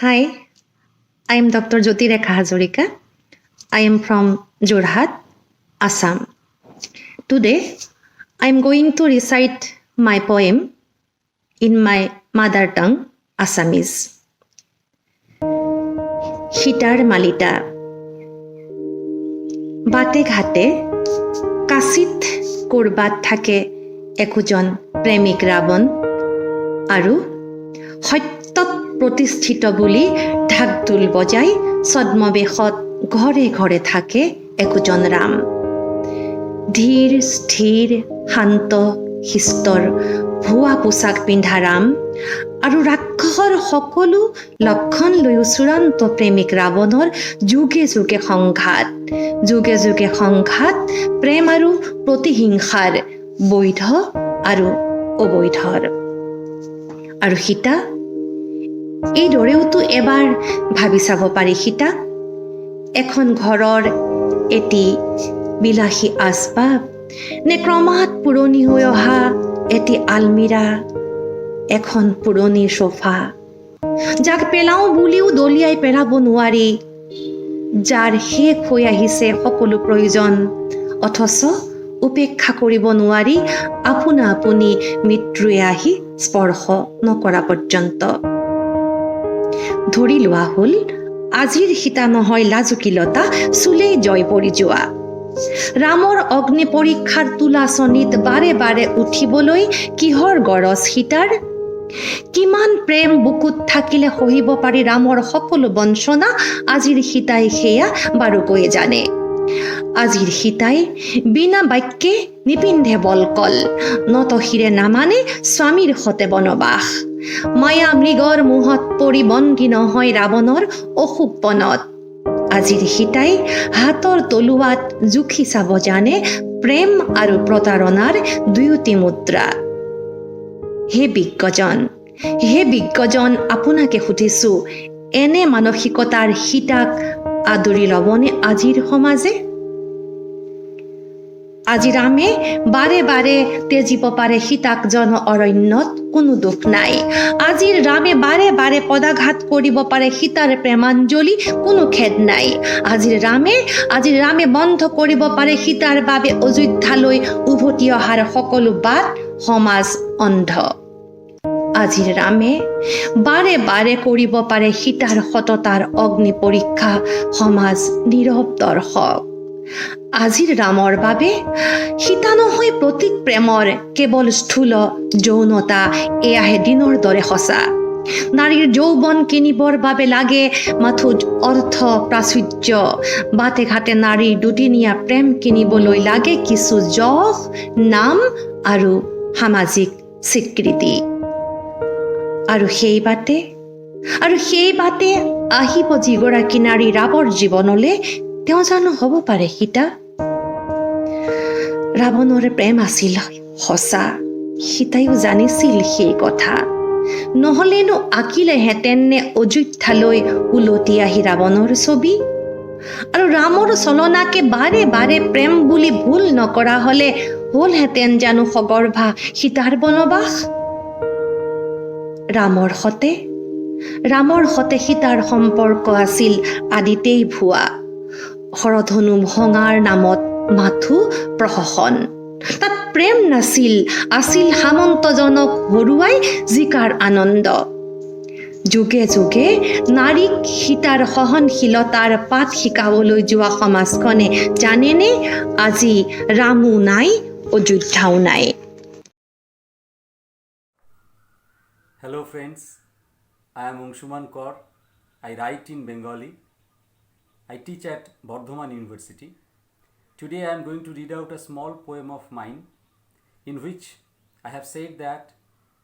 Hi, I am Dr. Jyoti Rekha Hazarika. I am from Jorhat, Assam. Today, I am going to recite my poem in my mother tongue, Assamese. সীতাৰ মালিতা বাটে ঘাটে কাচিত কৰবাত থাকে একোজন প্ৰেমিক ৰাৱণ আৰু সত্যত প্ৰতিষ্ঠিত বুলি ঢাকঢোল বজাই ছদ্মবেশত ঘৰে ঘৰে থাকে একোজন ৰাম ধীৰ স্থিৰ শান্ত শিস্তৰ ভুৱা পোছাক পিন্ধা ৰাম আৰু ৰাক্ষসৰ সকলো লক্ষণ লৈ চূড়ান্ত প্ৰেমিক ৰাৱণৰ যুগে যুগে সংঘাত প্ৰেম আৰু প্ৰতিহিংসাৰ বৈধ আৰু অবৈধৰ আৰু সীতা এইদৰেওতো এবাৰ ভাবি চাব পাৰি সীতা এখন ঘৰৰ এটি বিলাসী আচবাব নে ক্ৰমাৎ পুৰণি হৈ অহা এটি আলমিৰা এখন পুৰণি সোফা যাক পেলাওঁ বুলিও দলিয়াই পেলাব নোৱাৰি যাৰ শেষ হৈ আহিছে সকলো প্ৰয়োজন অথচ উপেক্ষা কৰিব নোৱাৰি আপোনা আপুনি মৃত্যুৱে আহি স্পৰ্শ নকৰা পৰ্যন্ত ধৰি লোৱা হ'ল আজিৰ সীতা নহয় লাজুকীলতা চুলেই জয় পৰি যোৱা ৰামৰ অগ্নি পৰীক্ষাৰ তুলাচনীত বাৰে বাৰে উঠিবলৈ কিহৰ গৰজ সীতাৰ কিমান প্ৰেম বুকুত থাকিলে সহিব পাৰি ৰামৰ সকলো বঞ্চনা আজিৰ সীতাই সেয়া বাৰুকৈয়ে জানে আজিৰ সীতাই বিনা বাক্যে নিপিন্ধে বলকল নতশিৰে নামানে স্বামীৰ সতে বনবাস মায়া মৃগৰ মোহত পৰি বন্দী নহয় ৰাৱণৰ অশোক বনত আজিৰ সীতাই হাতৰ তলুৱাত জুখি চাব জানে প্ৰেম আৰু প্ৰতাৰণাৰ দুয়োটি মুদ্ৰা হে বিজ্ঞজন আপোনাকে সুধিছো এনে মানসিকতাৰ সীতাক আদৰি ল'বনে আজিৰ সমাজে আজি ৰামে বাৰে বাৰে তেজিব পাৰে সীতাক জন অৰণ্যত কোনো দুখ নাই আজিৰ ৰামে বাৰে বাৰে পদাঘাত কৰিব পাৰে সীতাৰ প্ৰেমাঞ্জলি কোনো খেদ নাই আজিৰ ৰামে বন্ধ কৰিব পাৰে সীতাৰ বাবে অযোধ্যালৈ উভতি অহাৰ সকলো বাট সমাজ অন্ধ আজিৰ ৰামে বাৰে বাৰে কৰিব পাৰে সীতাৰ সততাৰ অগ্নি পৰীক্ষা সমাজ নীৰৱ দৰ্শক আজিৰ ৰামৰ বাবে সীতা নহয় প্ৰতীক প্ৰেমৰ কেৱল স্থূল যৌনতা এয়াহে দিনৰ দৰে সঁচা নাৰীৰ যৌৱন কিনিবৰ বাবে লাগে মাথোঁ অৰ্থ প্ৰাচুৰ্য বাটে ঘাটে নাৰীৰ দুদিনীয়া প্ৰেম কিনিবলৈ লাগে কিছু যশ নাম আৰু সামাজিক স্বীকৃতি আৰু সেই বাটে আহিব যিগৰাকী নাৰী ৰামৰ জীৱনলৈ তেওঁ জানো হ'ব পাৰে সীতা ৰাৱণৰ প্ৰেম আছিল সঁচা সীতাইও জানিছিল সেই কথা নহলেনো আঁকিলেহেঁতেন নে অযোধ্যালৈ উলটি আহি ৰাৱণৰ ছবি আৰু ৰামৰ চলনাকে বাৰে বাৰে প্ৰেম বুলি ভুল নকৰা হলে হলহেঁতেন জানো সগৰ্ভা সীতাৰ বনবাস ৰামৰ সতে সীতাৰ সম্পৰ্ক আছিল আদিতেই ভুৱা হৰধনু ভঙাৰ নামত মাথো প্ৰহসন তাত প্ৰেম নাছিল আছিল সামন্তজনক হৰুৱাই জিকাৰ আনন্দ যুগে যুগে নাৰীক সীতাৰ সহনশীলতাৰ পাঠ শিকাবলৈ যোৱা সমাজখনে জানেনে আজি ৰামো নাই অযোধ্যাও নাই Hello friends, I am Angshuman Kor. I write in Bengali. I teach at Bardhaman University. Today I am going to read out a small poem of mine in which I have said that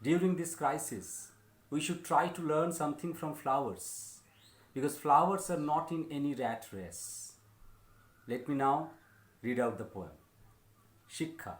during this crisis we should try to learn something from flowers because flowers are not in any rat race. Let me now read out the poem. শিক্ষা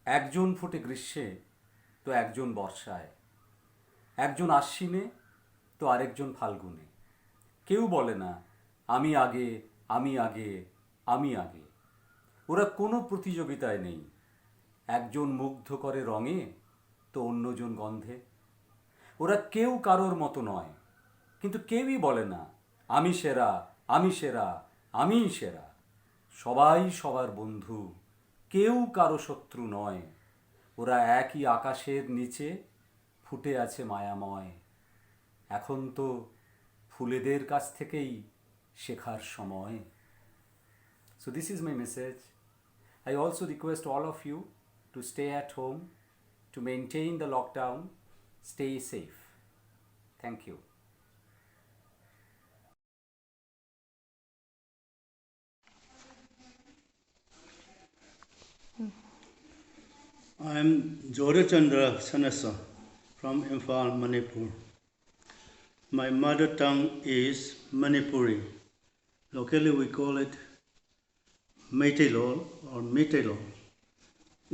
একজন ফোটে গ্রীষ্মে তো একজন বর্ষায় একজন আশ্বিনে তো আরেকজন ফাল্গুনে কেউ বলে না আমি আগে ওরা কোনো প্রতিযোগিতায় নেই একজন মুগ্ধ করে রঙে তো অন্যজন গন্ধে ওরা কেউ কারোর মতো নয় কিন্তু কেউই বলে না আমি সেরা, আমি সেরা, আমিই সেরা। সবাই সবার বন্ধু, কেউ কারো শত্রু নয়। ওরা একই আকাশের নিচে ফুটে আছে মায়াময়। এখন তো ফুলেদের কাছ থেকেই শেখার সময়। So this is my message. I also request all of you to stay at home, to maintain the lockdown, stay safe. Thank you. I am Jodachandra Sanasa from Imphal, Manipur. My mother tongue is Manipuri. Locally we call it Meitei-lol or Meitei-lol.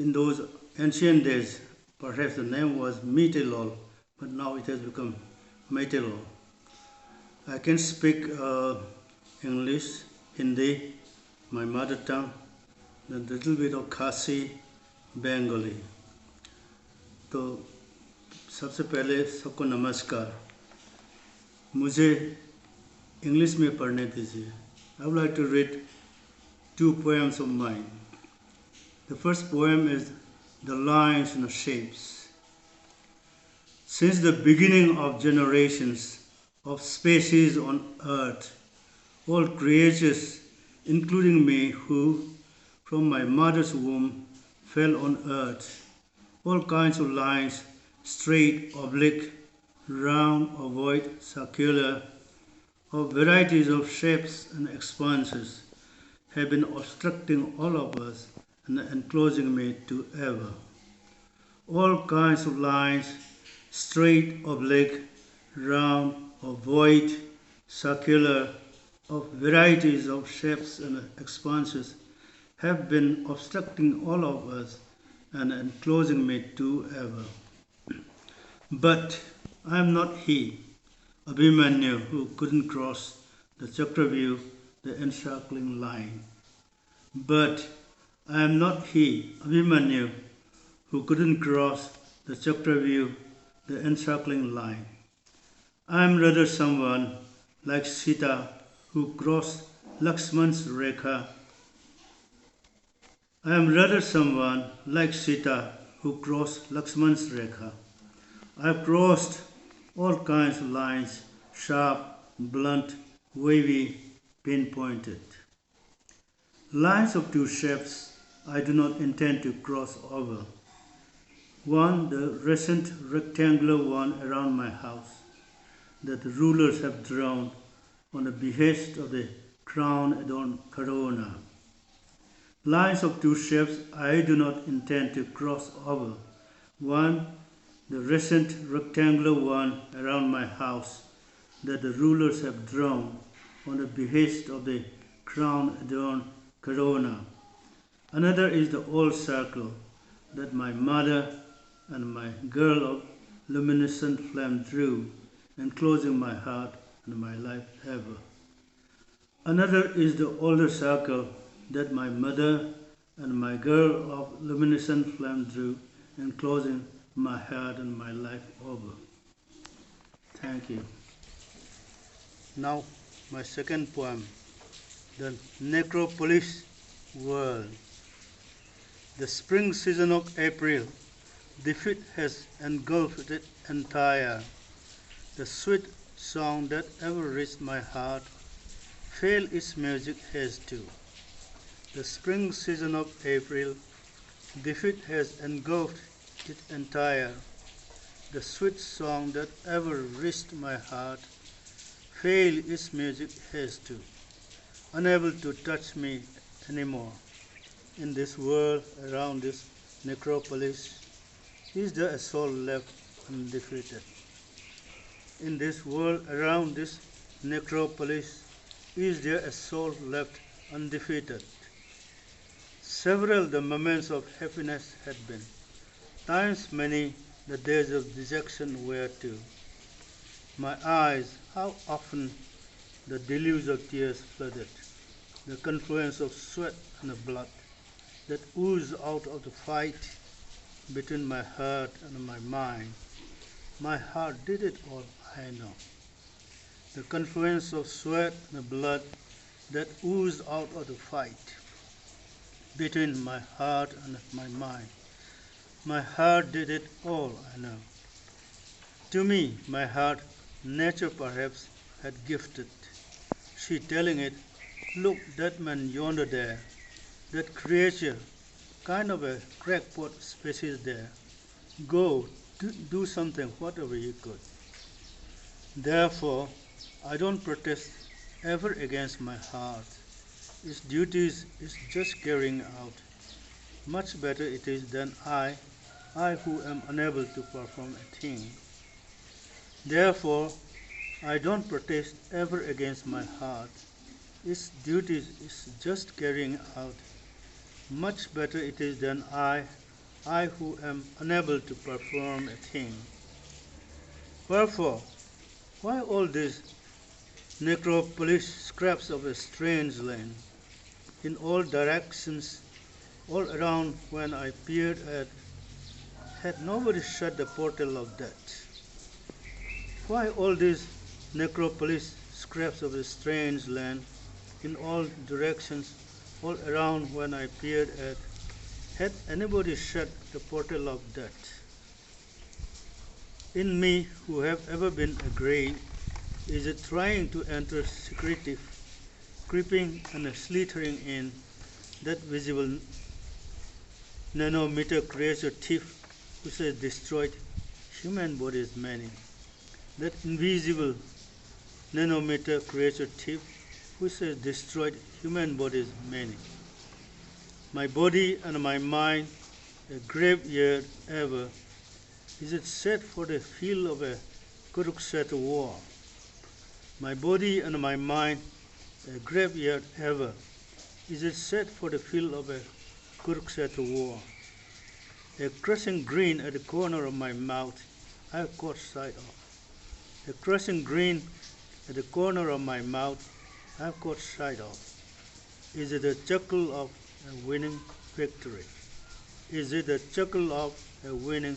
In those ancient days, perhaps the name was Meitei-lol, but now it has become Meitei-lol. I can speak English, Hindi, my mother tongue, a little bit of Khasi, Bengali. तो सबसे पहले सबको नमस्कार। मुझे English में पढ़ने दीजिए। I would like to read 2 poems of mine. The first poem is The Lines and the Shapes. Since the beginning of generations of species on earth, all creatures, including me, who from my mother's womb fell on earth, all kinds of lines, straight, oblique, round, ovoid, circular, of varieties of shapes and expanses, have been obstructing all of us and enclosing me to ever. All kinds of lines, straight, oblique, round, ovoid, circular, of varieties of shapes and expanses, have been obstructing all of us and enclosing me too ever. But I am not he, Abhimanyu, who couldn't cross the Chakravyuh, the encircling line. But I am not he, Abhimanyu, who couldn't cross the Chakravyuh, the encircling line. I am rather someone like Sita, who crossed Lakshman's Rekha. I am rather someone like Sita who crossed Lakshman's Rekha. I have crossed all kinds of lines, sharp, blunt, wavy, pinpointed. Lines of 2 shapes I do not intend to cross over. One, the recent rectangular one around my house that the rulers have drawn on the behest of the crown-adorned corona. Lines of 2 shapes I do not intend to cross over. One, the recent rectangular one around my house that the rulers have drawn on the behest of the crown-adorned corona. Another is the old circle that my mother and my girl of luminescent flame drew, enclosing my heart and my life ever. Another is the older circle that my mother and my girl of luminescent flame drew, enclosing my heart and my life over. Thank you. Now, my second poem, The Necropolis World. The spring season of April, defeat has engulfed it entire. The sweet song that ever reached my heart, failed its music has too. The spring season of April, defeat has engulfed it entire. The sweet song that ever reached my heart, failed its music has too. Unable to touch me anymore. In this world around this necropolis, is there a soul left undefeated? In this world around this necropolis, is there a soul left undefeated? Several the moments of happiness had been, times many the days of dejection were too. My eyes, how often the deluge of tears flooded, the confluence of sweat and blood that oozed out of the fight between my heart and my mind. My heart did it all, I know. the confluence of sweat and blood that oozed out of the fight between my heart and my mind. My heart did it all, I know. To me, my heart, nature perhaps had gifted. She telling it, look, that man yonder there, that creature, kind of a crackpot species there. Go, do something, whatever you could. Therefore, I don't protest ever against my heart. Its duties is just carrying out. Much better it is than I who am unable to perform a thing. Therefore, I don't protest ever against my heart. Its duties is just carrying out. Much better it is than I who am unable to perform a thing. Wherefore, why all these necropolis scraps of a strange land in all directions, all around when I peered at, had nobody shut the portal of death? Why all these necropolis scraps of a strange land in all directions, all around when I peered at, had anybody shut the portal of death? In me, who have ever been a grave, is it trying to enter secretive, creeping and slithering in, that visible nanometer creature thief which has destroyed human bodies many, that invisible nanometer creature thief which has destroyed human bodies many. My body and my mind, a graveyard ever, is it set for the field of a Kurukshetra war? My body and my mind, a graveyard ever, is it set for the field of a Kurukshetra war? A crushing grin at the corner of my mouth I have caught sight of. A crushing grin at the corner of my mouth I have caught sight of. Is it a chuckle of a winning victory? Is it a chuckle of a winning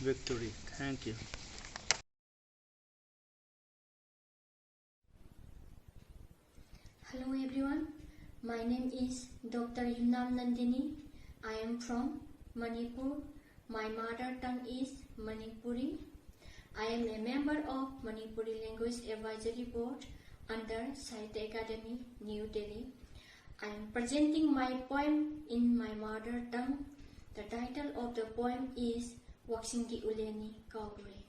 victory? Thank you. Hello everyone, my name is Dr. Yunam Nandini. I am from Manipur. My mother tongue is Manipuri. I am a member of Manipuri Language Advisory Board under Sahitya Academy, New Delhi. I am presenting my poem in my mother tongue. The title of the poem is Waksingi Uleni Kaurure.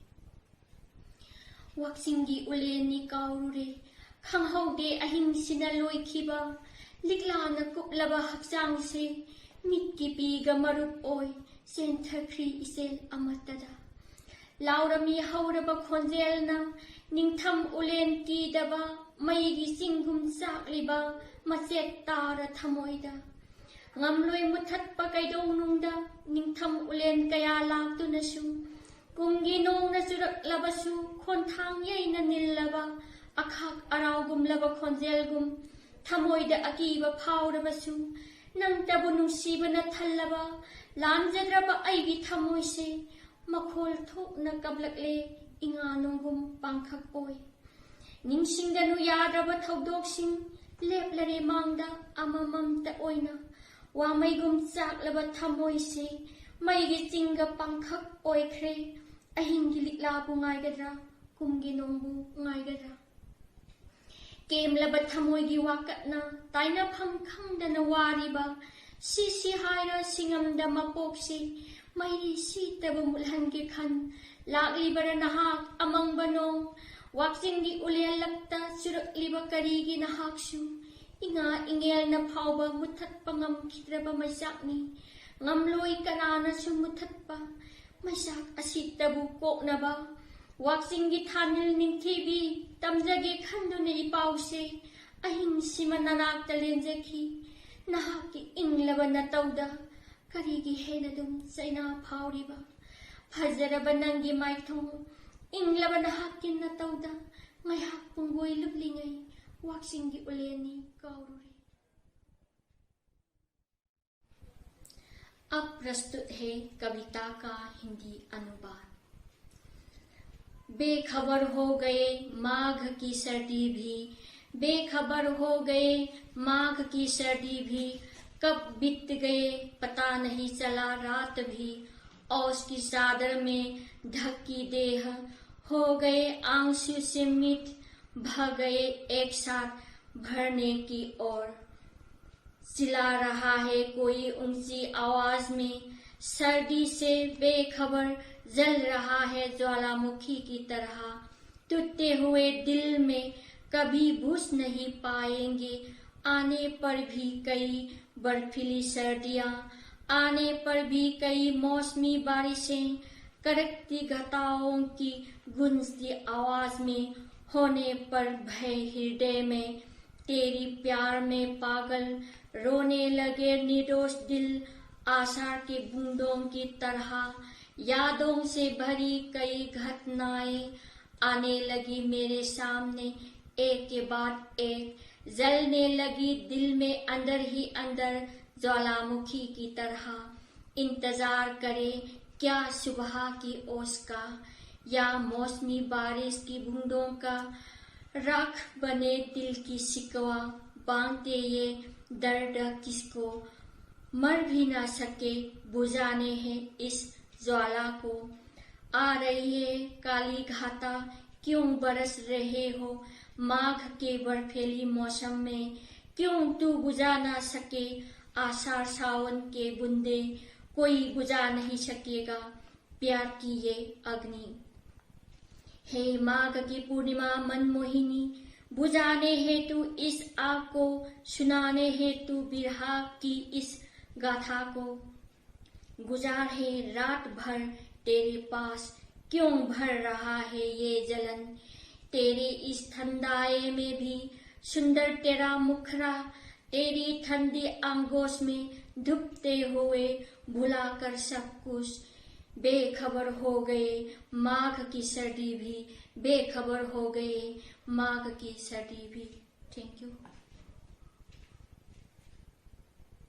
Waksingi Uleni Kaurure Khanghaude ahing sina loikhiba liklana kuplaba hakchang se mitki piga marup oi senthakri isel amatada laurami hauraba khonjelna ningtham ulen ki daba maigi singum sakliba machet tara thamoida ngamloi muthat pa kaidong nungda ningtham ulen kaya laktuna su kumgi nong na surak labasu khonthang yai na nillaba Akhak araugum laba khonjelgum thamoida akiba phaudabasu nang tabu nungsiba thallaba lamjadraba aigi thamoise makhol thokna kablakle inganungum pangkhak oi ningsingdanu yadraba thaudoksin leplare mangda amamam ta oina wamaigum chaklaba thamoise maigi chinga pangkhak oikhre ahingi liklabu ngaigadra kumgi nongbu ngaigadra Kem labat thamoigi wakatna taina pham khangdana wariba si haira singamda mapokse mairi si tabu mulhange khan laglibara nahak amang banong waksingi ulel lakta surakliba karigi nahaksu inga ingel na phauba muthat pangam khidraba masakni ngamloi karana su muthat pa masak asit tabu koknaba Waksingi thanil ningthibi tamjage khandune ipause ahing simananak talenjaki nahaki inglaba natauda karigi henadum saina phauriba phajaraba nangi maithong inglaba nahakin natauda ngayhak pungoi lublingai waksingi uleni kaurure अब प्रस्तुत है कविता का हिंदी अनुवाद बेखबर हो गए माघ की सर्दी भी, बेखबर हो गए माघ की सर्दी भी। कब बीत गए पता नहीं चला रात भी, औस की चादर में ढकी देह हो गए आंसू से मिट, बह गए एक साथ भरने की ओर। चिल्ला रहा है कोई ऊंची आवाज में, सर्दी से बेखबर जल रहा है ज्वालामुखी की तरह। टूटे हुए दिल में कभी बुझ नहीं पाएंगे, आने पर भी कई बर्फीली सर्दियां, आने पर भी कई मौसमी बारिशें, कड़कती घटाओं की गूंजती आवाज में, होने पर भय हृदय में। तेरी प्यार में पागल रोने लगे निर्दोष दिल, आषाढ़ के बूंदों की तरह। यादों से भरी कई घटनाएं आने लगी मेरे सामने, एक के बाद एक जलने लगी दिल में अंदर ही अंदर ज्वालामुखी की तरह। इंतजार करे क्या सुबह की ओस का, या मौसमी बारिश की बूंदों का। राख बने दिल की शिकवा, बांधते ये दर्द किसको। मर भी ना सके बुझाने हैं इस ज्वाला को। आ रही है काली घाटा क्यों बरस रहे हो माघ के बर्फीली मौसम में। क्यों तू बुझा ना सके आषाढ़ सावन के बूंदे, कोई बुझा नहीं सकेगा प्यार की ये अग्नि। हे माघ की पूर्णिमा मनमोहिनी, बुझाने हेतु इस आग को, सुनाने हेतु बिरहा की इस गाथा को। गुजार है रात भर तेरे पास, क्यों भर रहा है ये जलन। तेरे इस ठंडाए में भी सुंदर तेरा मुखरा, तेरी ठंडी आंगोश में डूबते हुए भुलाकर सब कुछ। बेखबर हो गए माघ की सर्दी भी, बेखबर हो गए माघ की सर्दी भी। Thank you.